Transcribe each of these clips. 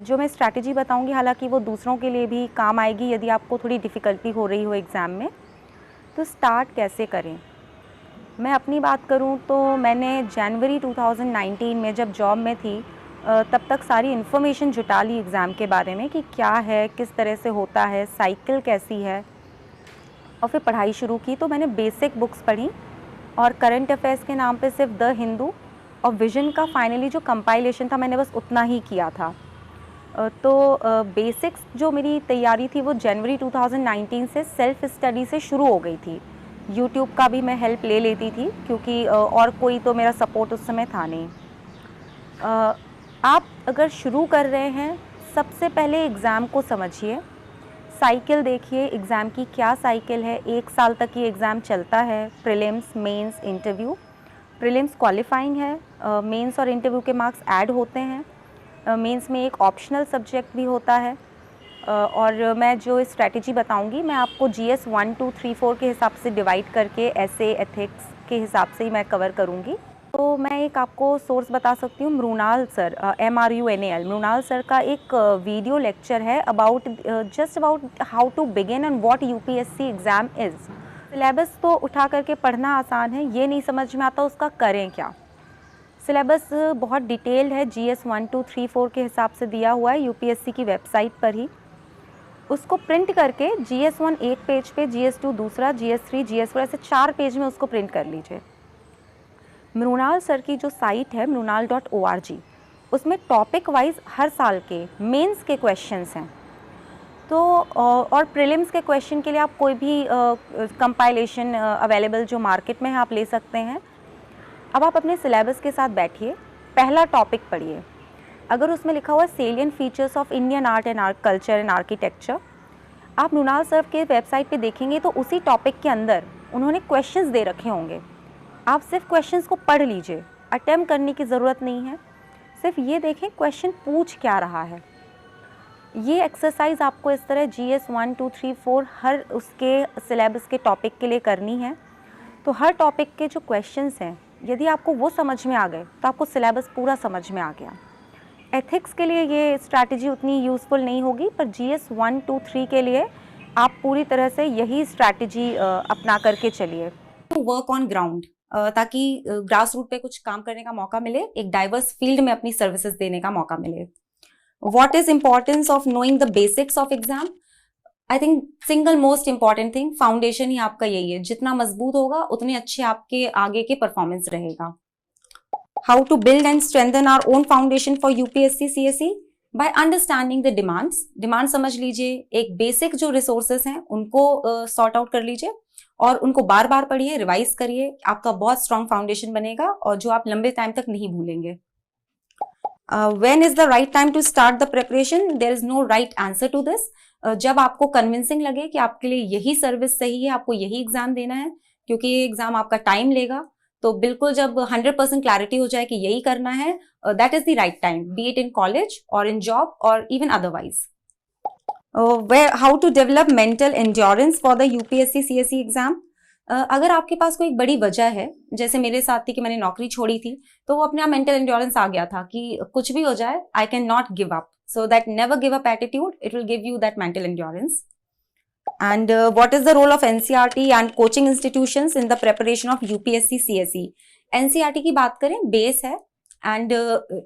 जो मैं स्ट्रैटेजी बताऊंगी हालांकि वो दूसरों के लिए भी काम आएगी यदि आपको थोड़ी डिफ़िकल्टी हो रही हो एग्ज़ाम में। तो स्टार्ट कैसे करें? मैं अपनी बात करूं तो मैंने जनवरी 2019 में जब जॉब में थी तब तक सारी इन्फॉर्मेशन जुटा ली एग्ज़ाम के बारे में कि क्या है, किस तरह से होता है, साइकिल कैसी है, और फिर पढ़ाई शुरू की। तो मैंने बेसिक बुक्स पढ़ी और करंट अफेयर्स के नाम पे सिर्फ द हिंदू और विजन का फाइनली जो कंपाइलेशन था मैंने बस उतना ही किया था। तो बेसिक्स जो मेरी तैयारी थी वो जनवरी 2019 से सेल्फ स्टडी से शुरू हो गई थी। यूट्यूब का भी मैं हेल्प ले लेती थी क्योंकि और कोई तो मेरा सपोर्ट उस समय था नहीं। आप अगर शुरू कर रहे हैं, सबसे पहले एग्ज़ाम को समझिए, साइकिल देखिए एग्ज़ाम की क्या साइकिल है। 1 साल तक ये एग्ज़ाम चलता है, prelims, mains, interview. Prelims qualifying है, मेंस और इंटरव्यू के मार्क्स ऐड होते हैं। मेंस में एक ऑप्शनल सब्जेक्ट भी होता है। और मैं जो स्ट्रैटेजी बताऊंगी मैं आपको जीएस 1 2 3 4 के हिसाब से डिवाइड करके ऐसे एथिक्स के हिसाब से ही मैं कवर करूंगी। तो मैं एक आपको सोर्स बता सकती हूँ, Mrunal sir, MRUNAL, Mrunal sir का एक वीडियो लेक्चर है about just about how to begin and what UPSC exam is. Syllabus तो उठा करके पढ़ना आसान है, ये नहीं समझ में आता उसका करें क्या। सिलेबस बहुत डिटेल्ड है, GS 1 2 3 4 के हिसाब से दिया हुआ है यूपीएससी की वेबसाइट पर ही। उसको प्रिंट करके GS 1 एक पेज पे, GS 2 दूसरा, GS 3, GS 4 ऐसे 4 पेज में उसको प्रिंट कर लीजिए। मृणाल सर की जो साइट है mrunal.org, उसमें टॉपिक वाइज हर साल के मेंस के क्वेश्चंस हैं। तो और प्रीलिम्स के क्वेश्चन के लिए आप कोई भी कंपाइलेशन अवेलेबल जो मार्केट में है आप ले सकते हैं। अब आप अपने सिलेबस के साथ बैठिए, पहला टॉपिक पढ़िए। अगर उसमें लिखा हुआ है salient features of Indian art and culture and architecture, आप मृणाल सर के वेबसाइट पे देखेंगे तो उसी टॉपिक के अंदर उन्होंने क्वेश्चंस दे रखे होंगे। आप सिर्फ क्वेश्चंस को पढ़ लीजिए, अटेम्प्ट करने की ज़रूरत नहीं है। सिर्फ ये देखें क्वेश्चन पूछ क्या रहा है। ये एक्सरसाइज आपको इस तरह GS 1 2 3 4 हर उसके सिलेबस के टॉपिक के लिए करनी है। तो हर टॉपिक के जो क्वेश्चंस हैं यदि आपको वो समझ में आ गए तो आपको सिलेबस पूरा समझ में आ गया। एथिक्स के लिए ये स्ट्रैटेजी उतनी यूज़फुल नहीं होगी, पर GS 1 2 3 के लिए आप पूरी तरह से यही स्ट्रैटेजी अपना करके चलिए। वर्क ऑन ग्राउंड, ताकि ग्रास रूट पे कुछ काम करने का मौका मिले, एक डाइवर्स फील्ड में अपनी सर्विसेज देने का मौका मिले। What is importance of knowing the basics of exam? I think single most important thing, foundation ही आपका यही है। जितना मजबूत होगा उतने अच्छे आपके आगे के परफॉर्मेंस रहेगा। How to build and strengthen our own foundation for UPSC CSE? By understanding the demands. Demand समझ लीजिए, एक बेसिक जो रिसोर्सेज हैं उनको सॉर्ट आउट कर लीजिए और उनको बार बार पढ़िए, रिवाइज करिए। आपका बहुत स्ट्रॉन्ग फाउंडेशन बनेगा और जो आप लंबे टाइम तक नहीं भूलेंगे। When is the right time to start the preparation? There is no right answer to this. जब आपको कन्विंसिंग लगे कि आपके लिए यही सर्विस सही है, आपको यही एग्जाम देना है, क्योंकि ये एग्जाम आपका टाइम लेगा, तो बिल्कुल जब 100% क्लैरिटी हो जाए कि यही करना है, that is the right time, be it in college और इन जॉब और even otherwise. How to develop mental endurance for the UPSC CSE exam? अगर आपके पास कोई बड़ी वजह है, जैसे मेरे साथ थी कि मैंने नौकरी छोड़ी थी, तो वो अपना मेंटल एंड्योरेंस आ गया था कि कुछ भी हो जाए, I can not give up. So that never give up attitude, it will give you that mental endurance. And what is the role of NCERT and coaching institutions in the preparation of UPSC CSE? NCERT की बात करें, base है, and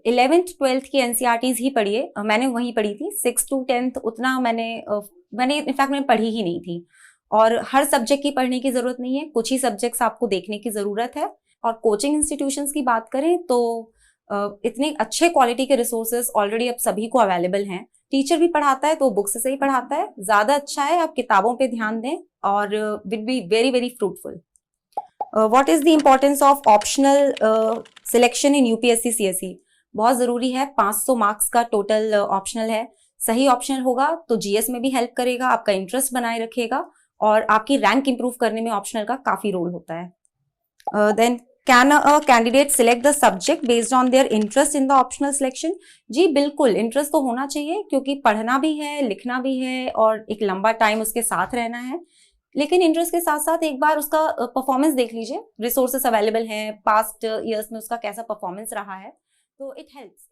11th 12th की NCERTs ही पढ़िए। मैंने वही पढ़ी थी। 6th to 10th उतना मैंने इनफैक्ट मैंने पढ़ी ही नहीं थी। और हर सब्जेक्ट की पढ़ने की जरूरत नहीं है, कुछ ही सब्जेक्ट्स आपको देखने की जरूरत है। और कोचिंग इंस्टीट्यूशंस की बात करें तो इतने अच्छे क्वालिटी के रिसोर्सेज ऑलरेडी अब सभी को अवेलेबल हैं। टीचर भी पढ़ाता है तो बुक्स से ही पढ़ाता है, ज्यादा अच्छा है आप किताबों पे ध्यान दें और will be very very fruitful. What is the importance of optional selection in UPSC CSE? बहुत जरूरी है। 500 मार्क्स का टोटल ऑप्शनल है। सही ऑप्शनल होगा तो जीएस में भी हेल्प करेगा, आपका इंटरेस्ट बनाए रखेगा और आपकी रैंक इंप्रूव करने में ऑप्शनल का काफी रोल होता है। Then can a candidate select the subject based on their interest in the optional selection? जी बिल्कुल, इंटरेस्ट तो होना चाहिए क्योंकि पढ़ना भी है, लिखना भी है और एक लंबा टाइम उसके साथ रहना है। लेकिन इंटरेस्ट के साथ साथ एक बार उसका परफॉर्मेंस देख लीजिए, रिसोर्सेस अवेलेबल हैं, पास्ट ईयर्स में उसका कैसा परफॉर्मेंस रहा है, तो इट हेल्प्स।